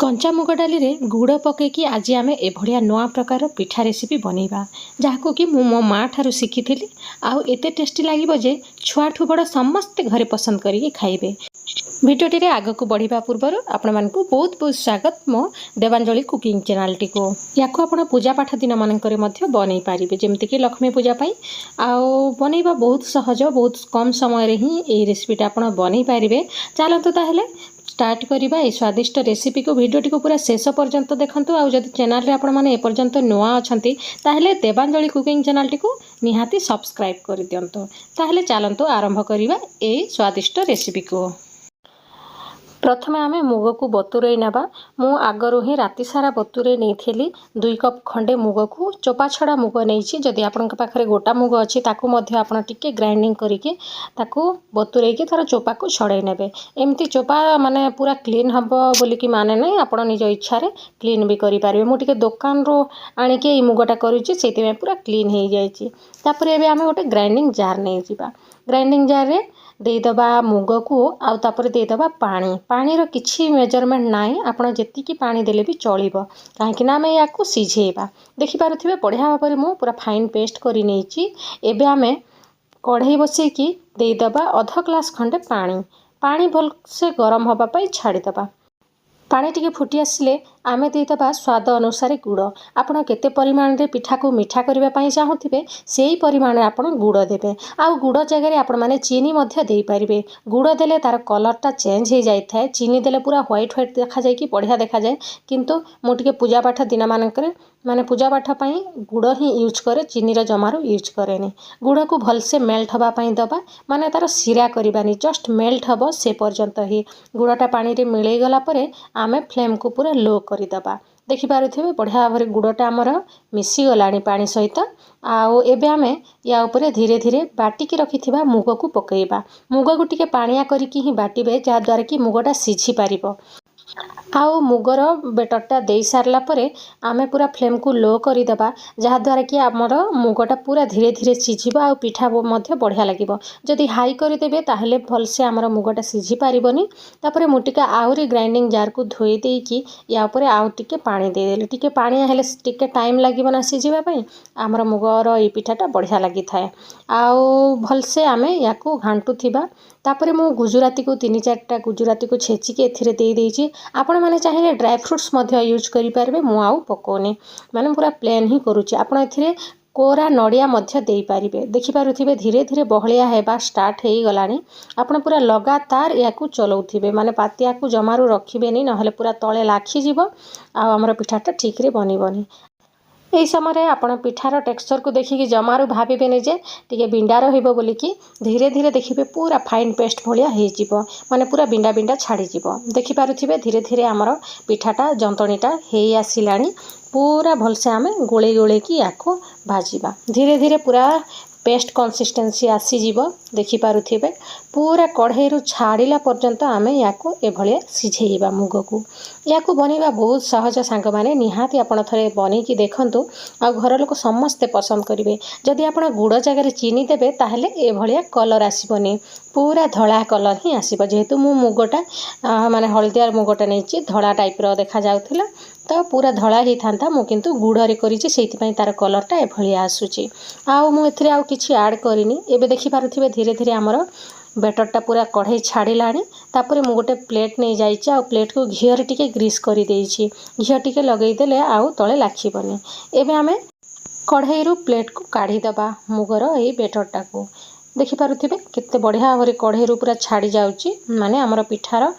कंचा मुग डाली रे गुड़ पकईकि आज आम एभलिया नुआ प्रकार पिठा रेसिपी बनैबा जहाँको कि मो माँ ठारू शिखी आउ एते टेस्टी लगे जे छुआठू बड़ समस्ते घरे पसंद करिके खाइबे। भिडियोटी रे आग को बढ़िबा पूर्वर आपण मानकु बहुत बहुत स्वागत मो देवांजलि कुकिंग चैनल टी को याको आपण पूजा पाठ दिन मानकरे मध्य बनै पारिबे जेमति कि लक्ष्मी पूजा पाई आउ बनैबा बहुत सहज बहुत कम समय रे ही ए रेसिपीटा आपण बनै पारिबे। चलतो ताहेले स्टार्ट करिबा ए स्वादिष्ट रेसिपी को भिडियोटी को पूरा शेष पर्यंत देखंतु आउ जदि चैनल रे आपण माने ए पर्यंत नुआ अछंती ताहेले देवांजलि कुकिंग चैनल टी को निहाती सब्सक्राइब करि दियंतु। ताहेले चलंतु आरंभ करिबा ए स्वादिष्ट रेसिपी को। प्रथमे आमे मुग को बतुरई नेबा। मु आगरु ही राति सारा बतुरई नहीं 2 कप खंडे मुग को चोपा छड़ा मुग नहीं। जदि आपन पाखरे गोटा मुग अच्छी ताकू मध्य आपण टिके ग्राइंडिंग करके ताकू बतुरई के तार चोपा को छड़ाई नेबे। एमती चोपा माने पूरा क्लीन हबो बोली कि माने नहीं, आपण निज इच्छा रे क्लीन भी करि पारिबे। मु टिके दुकान रो आनी के ई मुगटा करूची सेति में पूरा क्लीन हो जाईची। तापर एबे आमे गोटे ग्राइंडिंग जार नहीं जिबा। ग्राइंडिंग जार रे देदबा मुग को आउ तापर देदबा पानी। पानी रो किछि मेजरमेंट नाई, आपण जेतिकी पानी देले भी चलिबो काहेकि ना आमे याकू सिझेबा। देखि पारुथिबे बढ़िया भाबरे मु पूरा फाइन पेस्ट करि नेछि। एबे आमे कढ़ई बसई की देदबा आधा ग्लास खंडे पानी। पानी भल से गरम होबा पई छाड़ी दबा। पानी टिके फुटी आसिले आमे देदबा स्वाद अनुसार गुड़। आपण केते परिमाण रे पिठा को मिठा करबा पई चाहुथिबे सेही परिमाण रे आपण गुड़ देबे। आ गुड़ जगह रे आपण माने चीनी मध्य देई परिबे। गुड़ देले तार कलर टा चेंज हो जाय थाए। चीनी देले पूरा व्हाइट व्हाइट देखा जाय कि बढ़िया देखा जाय, किंतु मु टिके पूजा पाठ दिन मानकरे माने पूजा पाठ पई गुड़ ही यूज करे, चीनी रो जमारो यूज करेनी। गुड़ को भल से मेल्ट हबा पई दबा, माने तार सिरा करबानी, जस्ट मेल्ट हबो से पर्यंत ही। गुड़टा पानी रे मिलई गला परे आमे फ्लेम को पूरा लो करि दबा। देखि पारुथिबे बढ़िया भाबरे गुड़टा हमर मिसी गलानी पानी सहित। आउ एबे आमे या ऊपर धीरे धीरे बाटिकी रखिथिबा मुग को पकेइबा। मुग को टिके पानिया करिकी ही बाटिबे जा द्वारा कि मुगटा सिझी पारिबो। आउ मुगर बेटरटा दे सारला परे आमे पूरा फ्लेम को लो करि दबा, जहा द्वारा कि हमर मुगटा पूरा धीरे धीरे सिझिबो आउ पिठा मध्य बढ़िया लागिबो। जदि हाई करि देबे ताहेले भल से हमर मुगटा सिझी पारिबोनी। तापरे मु टिके आउरी ग्राइंडिंग जार को धोई देकी या ऊपर आउ टिके पानी दे देले। टिके पानी हेले टिके टाइम लागिबो ना सिझिबा पई, हमर मुगर ई पिठाटा बढ़िया लागि थाए। आउ भल से आमे याकू घांटू थिबा। तापरे मु गुजराती को 3-4टा गुजराती को छेची के एथिरे दे देइची। आपण माने चाहिए ड्राई फ्रूट्स मध्य यूज करि पारबे। मु आउ पकोनी, माने पूरा प्लेन ही करूची। आपण एथिरे कोरा नड़िया मध्य दे पारिबे। देखि पारुथिबे धीरे धीरे बहलिया हेबा स्टार्ट हेई गलानी। आपण पूरा लगातार याकू चलाउथिबे, माने पातिया को जमारू रखिबेनी, नहले पूरा तळे लाखी जिवो आ हमर पिठाटा ठीक रे बनिबोनी। एई समय आपण पिठार टेक्सचर को देखिकी जमारू भाबिबेनी जे टिके बिंडा रहिबो बोली कि धीरे धीरे देखिबे पूरा फाइन पेस्ट भलिया हेई जिवो, माने पूरा बिंडा बिंडा छाड़ी जिवो। देखि पारुथिबे धीरे धीरे हमर पिठाटा जंतणीटा हेई आसिलानी। पूरा भल से आमे गोळे गोळे की याको भाजिबा। धीरे धीरे पूरा पेस्ट कंसिस्टेंसी आसी जीवो। देखि पारुथिबे पूरा कढ़ई रु छाड़िला पर्यंत आमे याको एभलिया सिझेइबा मुग को। याको बनेबा बहुत सहज सांग माने, निहाती आपण थरे बनै कि देखंतु आ घर लोक समस्ते पसंद करिवे। जदि आपण गुड़ जगह चीनी देबे ताहेले एभलिया कलर आसीबनी, पूरा धला कलर ही आसीबो। जेहेतु मु मुगटा माने हळदिया मुगटा नेछि, धला टाइप रो देखा जाउथिला, तो पूरा धला ही थांता। मु किंतु गुड़ रे करिछि सेति पई तार कलरटा एभलिया आसुची। आउ मु एथिरे आउ किछि ऐड करिनी। एबे देखि पारुथिबे धीरे धीरे हमर बेटरटा पूरा कढ़ई छाड़िलानी। तापरे मु गोटे प्लेट नहीं जाइछि, आ प्लेट को घी रे टिके ग्रीस करि देइछि। घी टिके लगेई देले आउ तळे लाखिबनी। एबे आमे कढ़ई रु प्लेट को काढी दबा मुगर ए बेटरटा को। देखि पारुथिबे केते बढ़िया भाबरे कढ़ई रु पूरा छाड़ी जाउची, माने हमर पिठार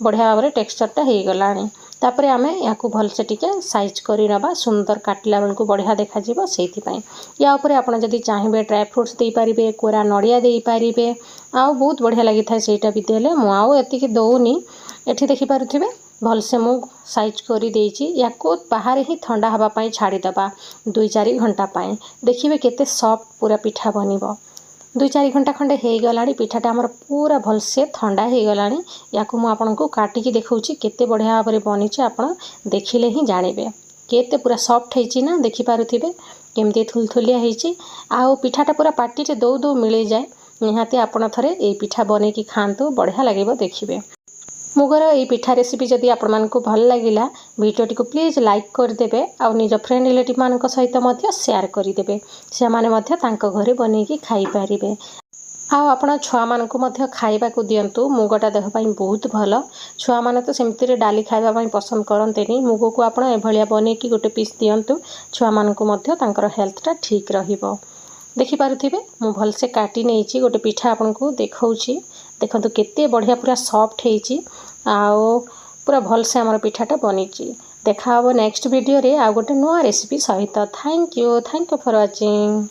बढ़िया भाबरे टेक्सचरटा हेई गलानी। तापरे आमे याकू भल से टिके साइज करि नबा, सुंदर काटिला बेल को बढ़िया देखा जिवो सेति पई। या ऊपर आपण जदि चाहिबे ड्राई फ्रूट्स देई पारिबे, कोरा नड़िया देई पारिबे, आउ बहुत बढ़िया लागि थाए सेटा भी देले। मु आउ एतिकी दउनी। एठी देखि पारुथिबे भल से मु साइज करि देइची। याकू बाहर ही ठंडा हवा पई छाड़ी दबा 2-4 घंटा पई। देखिबे केते सॉफ्ट पूरा पिठा बनिबो। 2-4 घंटा खंडे हेई गलानी। पिठाटा हमर पूरा भल से ठंडा हेई गलानी। याकू मु आपनको काटिकी देखौची केते बढ़िया भाबरे बनिची। आपण देखिले ही जानिबे केते पूरा सॉफ्ट हेची ना। देखि पारुथिबे केमते थुलथुलिया हेची। आउ पिठाटा पूरा पाटी रे दौ मिले जाए। निहाती आपण थरे ए पिठा बनेकी खांतु, बढ़िया लागिबो देखिबे। मुगर ये पिठा रेसिपी जदि आपको भल लगिला वीडियोटी को प्लीज लाइक करदे आउ निज फ्रेंड रिलेटिव मान सहित शेयर करदे से घरे बनईकी खाई पारे आउ आपण छुआ मानकु मध्य खाइबा को दियंतु मुगटा देह ପାଇଁ बहुत भल छुआ माने तो सेमती डाली खाइबा ପାଇଁ पसंद करंतेनी मुग को आपण एभलिया बनेकी गोटे पीस दियंतु छुआ मानकु मध्य तांकर हेल्थटा ठीक रहिबो देखि पारुथिबे मु भल से काटी नेछि गोटे पिठा आपनको देखाउछि देखंतु केते बढ़िया पूरा सॉफ्ट हेछि आउ पूरा भल से हमर पिठाटा बनिछि देखा हबो नेक्स्ट वीडियो रे आ गोटे नया रेसिपी सहित थैंक यू फॉर वाचिंग।